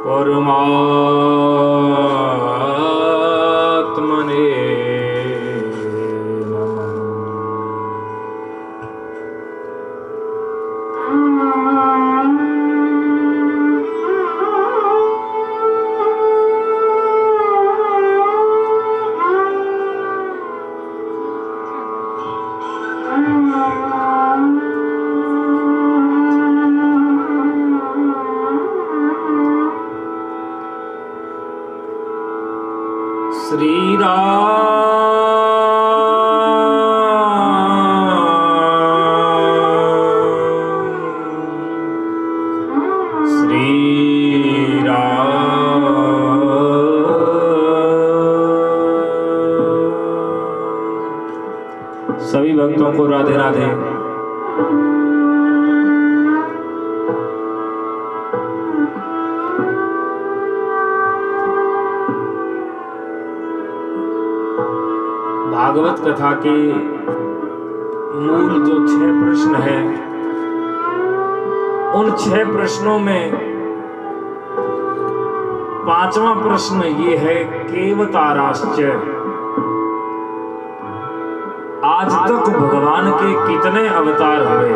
परमात्मने श्री सभी भक्तों को राधे राधे। भागवत कथा के मूल जो 6 प्रश्न हैं, उन 6 प्रश्नों में 5वां प्रश्न ये है केवताराश्च। आज तक भगवान के कितने अवतार हुए?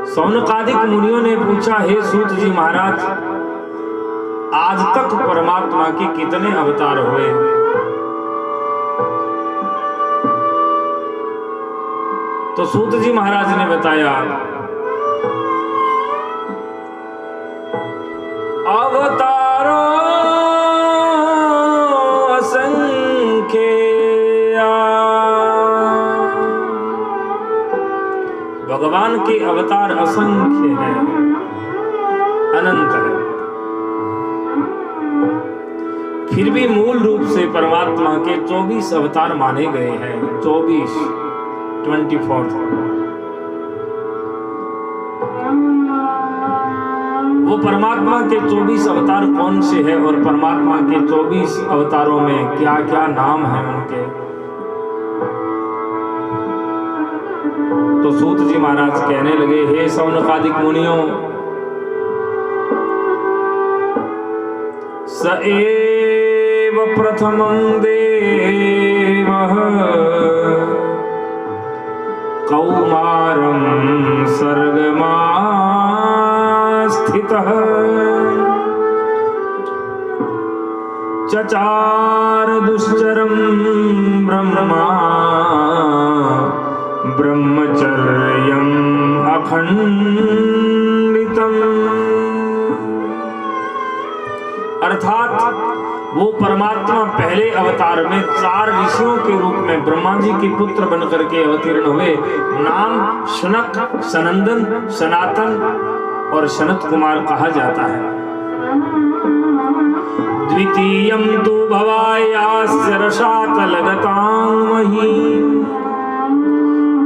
सौनकादिक मुनियों ने पूछा, हे सूत जी महाराज, आज तक परमात्मा के कितने अवतार हुए? तो सूत जी महाराज ने बताया, अवतारो असंख्या। भगवान के अवतार असंख्य हैं, अनंत है। फिर भी मूल रूप से परमात्मा के 24 अवतार माने गए हैं। 24 वो परमात्मा के 24 अवतार कौन से हैं और परमात्मा के 24 अवतारों में क्या क्या नाम हैं उनके? तो सूत जी महाराज कहने लगे, हे सौनकादिक मुनियों, स एव प्रथमं देवः कौमारं सर्गमास्थितः चचार दुश्चरं ब्रह्मा ब्रह्मचर्यं अखंडितम्। अर्थात वो परमात्मा पहले अवतार में 4 ऋषियों के रूप में ब्रह्मा जी के पुत्र बनकर के अवतीर्ण हुए। नाम शनक, सनंदन, सनातन और सनत कुमार कहा जाता है। द्वितीयं तु भवायास्य रसातलगतां मही।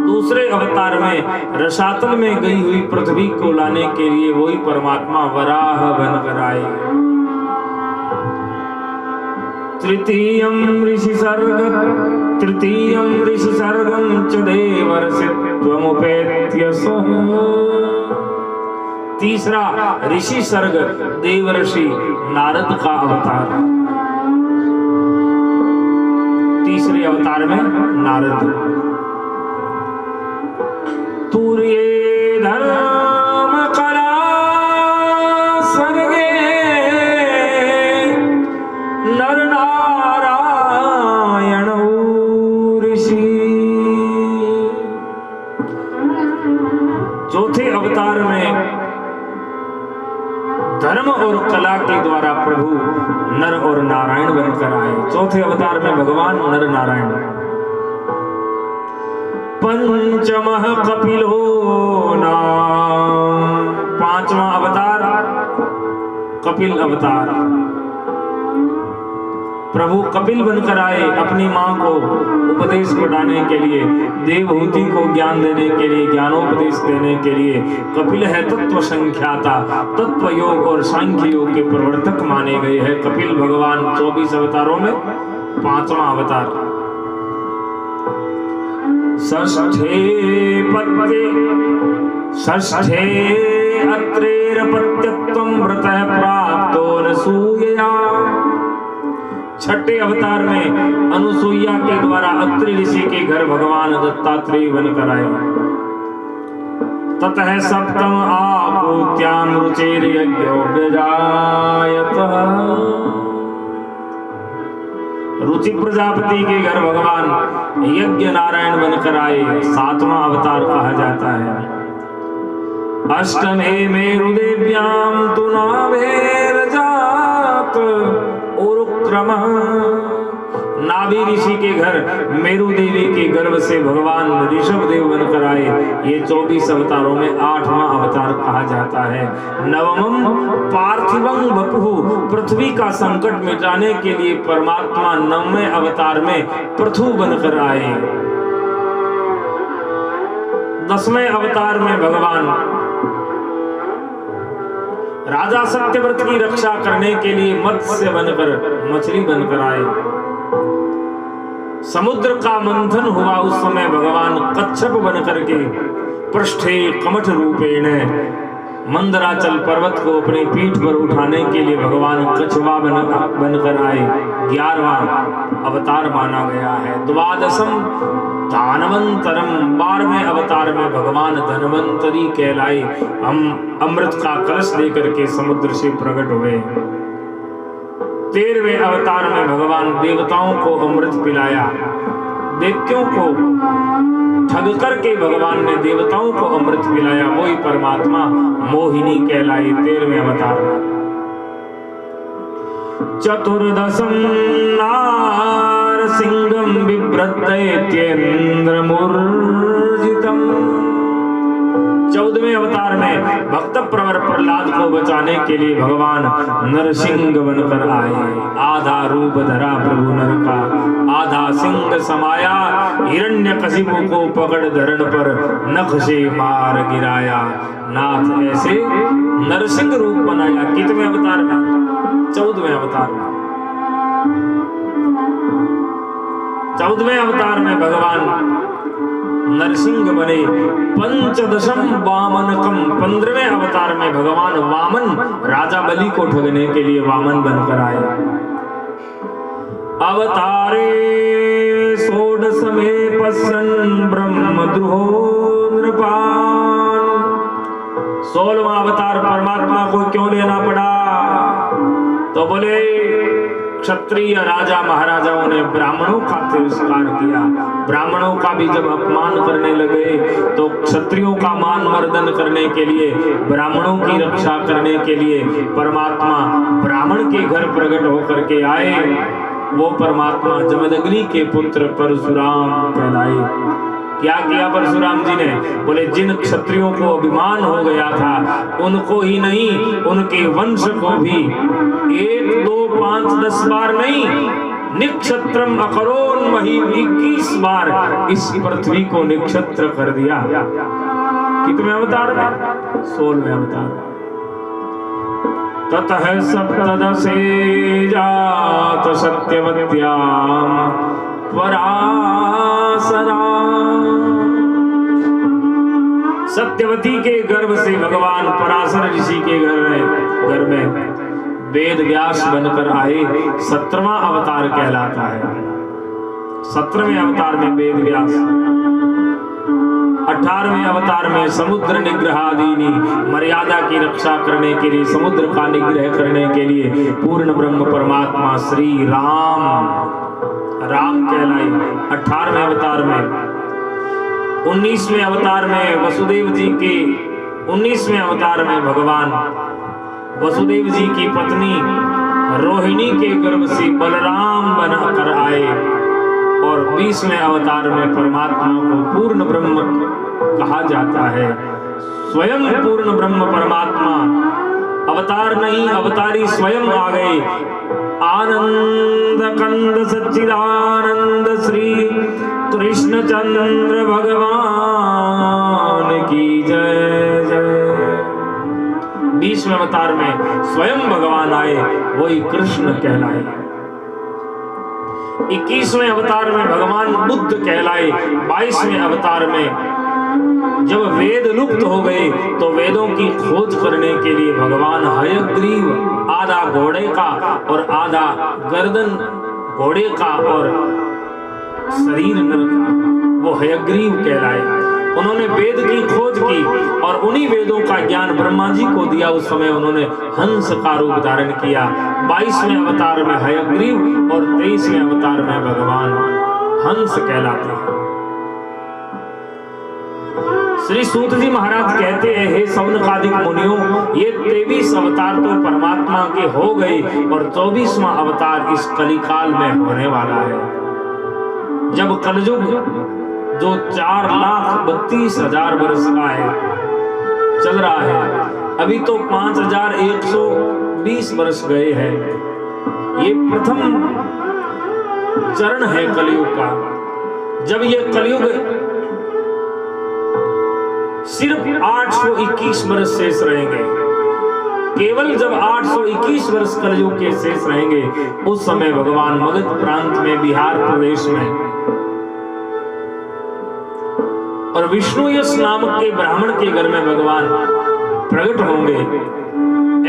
दूसरे अवतार में रसातल में गई हुई पृथ्वी को लाने के लिए वही परमात्मा वराह बनकर आए। तृतीयं ऋषि सर्गं च देवर्षित्वमुपेत्य सः। तीसरा ऋषि सर्ग देवर्षि नारद का अवतार। तीसरे अवतार में नारद। तूर्ये धर्म कला सर्गे नर नारायण ऋषि। चौथे अवतार में धर्म और कला के द्वारा प्रभु नर और नारायण बनकर आए। चौथे अवतार में भगवान नर नारायण। पंचमः कपिलो नाम। 5वां अवतार कपिल अवतार। प्रभु कपिल बनकर आए अपनी मां को उपदेश बढ़ाने के लिए, देवहूति को ज्ञान देने के लिए, ज्ञानोपदेश देने के लिए। कपिल है तत्व संख्याता, तत्व योग और सांख्य योग के प्रवर्तक माने गए हैं कपिल भगवान 24 अवतारों में। 5वां अवतार। षष्ठे अत्रेरपत्यत्वं व्रतः प्राप्तो नसूयया। छठे अवतार में अनुसूया के द्वारा अत्रि ऋषि के घर भगवान दत्तात्रेय बनकर आए। ततः सप्तम आपूत्याम रुचेर यज्ञोपजायतः। रुचि प्रजापति के घर भगवान यज्ञ नारायण बनकर आए। 7वां अवतार कहा जाता है। अष्टमे मेरुदेव्याम तु नाभेर्जात उरुक्रमः। नाभि ऋषि के घर मेरु देवी के गर्भ से भगवान ऋषभ देव बनकर आए। ये 24 अवतारों में 8वां अवतार कहा जाता है। नवमम पार्थिवं वपुः। पृथ्वी का संकट मिटाने के लिए परमात्मा 9वें अवतार में पृथु बनकर आए। 10वें अवतार में भगवान राजा सत्यव्रत की रक्षा करने के लिए मत्स्य बनकर, मछली बनकर आए। समुद्र का मंथन हुआ उस समय भगवान कच्छप बनकर के पृष्ठे कमठ रूपेण मंदराचल पर्वत को अपनी पीठ पर उठाने के लिए भगवान कछुआ बनकर आए। 11वां अवतार माना गया है। द्वादशम दानवंतरम। 12वें अवतार में भगवान धनवंतरी कहलाए। हम अमृत का कलश लेकर के समुद्र से प्रकट हुए। 13वें अवतार में भगवान देवताओं को अमृत पिलाया। दैत्यों को ठग करके भगवान ने देवताओं को अमृत पिलाया। वही परमात्मा मोहिनी कहलाई 13वें अवतार में। चतुर्दशम नारसिंहम बिभ्रतैत्येन्द्रमूर्जितम। 14वें अवतार में भक्त प्रवर प्रहलाद को बचाने के लिए भगवान नरसिंह बनकर आए। आधा रूप धरा प्रभु नर का, आधा सिंह समाया। हिरण्यकशिपु को पकड़ धरण पर नख से मार गिराया। नाथ ऐसे नरसिंह रूप बनाया। कितवें अवतार में? 14वें अवतार में। 14वें अवतार में भगवान नरसिंह बने। पंचदशम वामनकम। 15वें अवतार में भगवान वामन राजा बलि को ठगने के लिए वामन बनकर आए। अवतारे षोडश में पश्यन् ब्रह्मद्रोहो नृपान्। 16वां अवतार परमात्मा को क्यों लेना पड़ा? तो बोले क्षत्रिय राजा महाराजाओं ने ब्राह्मणों का तिरस्कार किया। ब्राह्मणों का भी जब अपमान करने लगे तो क्षत्रियों का मान मर्दन करने के लिए, ब्राह्मणों की रक्षा करने के लिए परमात्मा ब्राह्मण के घर प्रकट होकर के आए। वो परमात्मा जमदग्नि के पुत्र परशुराम कहलाए। क्या किया परशुराम जी ने? बोले जिन क्षत्रियों को अभिमान हो गया था उनको ही नहीं, उनके वंश को भी 1, 2, 5, 10 बार नहीं, निक्षत्रम अकरोन महीम 21 बार इस पृथ्वी को निक्षत्र कर दिया। कितने अवतार में? 16वें अवतार। ततः सप्तदशे जात सत्यवत्याम पराशरा। सत्यवती के गर्भ से भगवान पराशर ऋषि के घर में वेद व्यास बनकर आए। 17वां अवतार कहलाता है। 17वें अवतार में वेद व्यास। 18वें अवतार में समुद्र निग्रहादीनी मर्यादा की रक्षा करने के लिए, समुद्र का निग्रह करने के लिए पूर्ण ब्रह्म परमात्मा श्री राम कहलाए। 18वें अवतार में। 19वें अवतार में वसुदेव जी के 19वें अवतार में भगवान वसुदेव जी की पत्नी रोहिणी के गर्भ से बलराम बनकर आए। और 20वें अवतार में परमात्मा को पूर्ण ब्रह्म कहा जाता है। स्वयं पूर्ण ब्रह्म परमात्मा, अवतार नहीं अवतारी स्वयं आ गए। आनंद कंद सच्चिदानंद श्री कृष्णचंद्र भगवान की जय जय। 20वें अवतार में स्वयं भगवान आए, वही कृष्ण कहलाए। 21वें अवतार में भगवान बुद्ध कहलाए। 22वें अवतार में जब वेद लुप्त हो गए तो वेदों की खोज करने के लिए भगवान हयग्रीव, आधा घोड़े का और आधा गर्दन घोड़े का और शरीर नर का, वो हयग्रीव कहलाए। उन्होंने वेद की खोज की और उन्हीं वेदों का ज्ञान ब्रह्मा जी को दिया। उस समय उन्होंने हंस का रूप धारण किया। 22वें अवतार में हयग्रीव और 23वें अवतार में भगवान हंस कहलाते हैं। श्री सूत जी महाराज कहते हैं, हे सौनकादिक मुनियों, ये 23 अवतार तो परमात्मा के हो गए और 24वां अवतार इस कलिकाल में होने वाला है। जब कलयुग जो 4,32,000 वर्ष का है चल रहा है, अभी तो 5,120 वर्ष गए हैं। ये प्रथम चरण है कलयुग का। जब ये कलयुग सिर्फ 821 वर्ष शेष रहेंगे, केवल जब 821 वर्ष कलयुग के शेष रहेंगे, उस समय भगवान मगध प्रांत में, बिहार प्रदेश में और विष्णु यश नामक के ब्राह्मण के घर में भगवान प्रकट होंगे।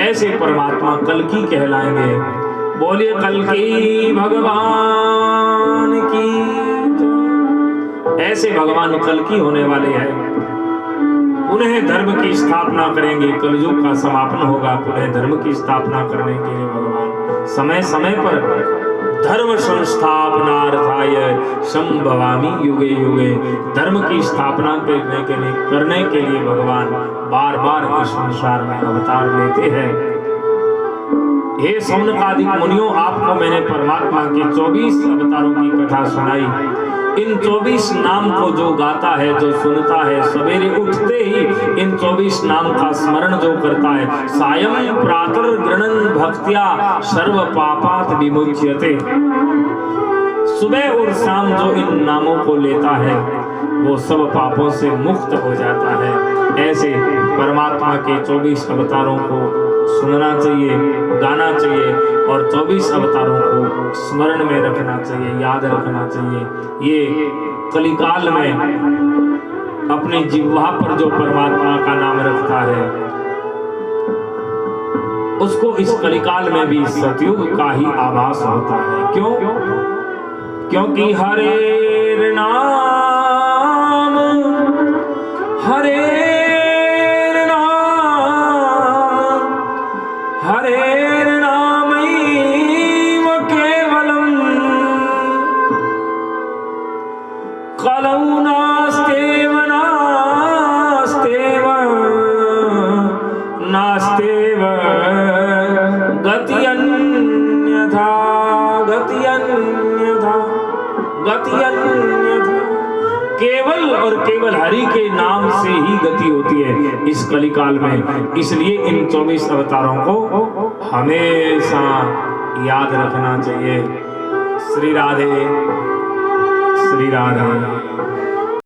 ऐसे परमात्मा कल्कि कहलाएंगे। बोलिए कल्कि भगवान की। ऐसे भगवान कल्कि होने वाले हैं। पुनः धर्म की स्थापना करेंगे। कलयुग का समापन होगा। पुनः धर्म की स्थापना करने के लिए भगवान समय समय पर धर्म संस्थापनार्थाय संभवामि युगे युगे, धर्म की स्थापना करने के लिए भगवान बार बार इस संसार में अवतार लेते हैं। हे सौनकादिक मुनियों, आपको मैंने परमात्मा के 24 अवतारों की कथा सुनाई। इन 24 नाम को जो गाता है, जो सुनता है, सवेरे उठते ही इन 24 नाम का स्मरण जो करता है, सायं प्रातः गृणन भक्त्या सर्व पापात् विमुच्यते, सुबह और शाम जो इन नामों को लेता है वो सब पापों से मुक्त हो जाता है। ऐसे परमात्मा के 24 अवतारों को सुनना चाहिए, गाना चाहिए और 24 अवतारों को स्मरण में रखना चाहिए, याद रखना चाहिए। ये कलिकाल में अपनी जिह्वा पर जो परमात्मा का नाम रखता है, उसको इस कलिकाल में भी सतयुग का ही आभास होता है। क्यों? क्योंकि हरे नाम, हरे केवल और केवल हरि के नाम से ही गति होती है इस कलिकाल में। इसलिए इन 24 अवतारों को हमेशा याद रखना चाहिए। श्री राधे, श्री राधे।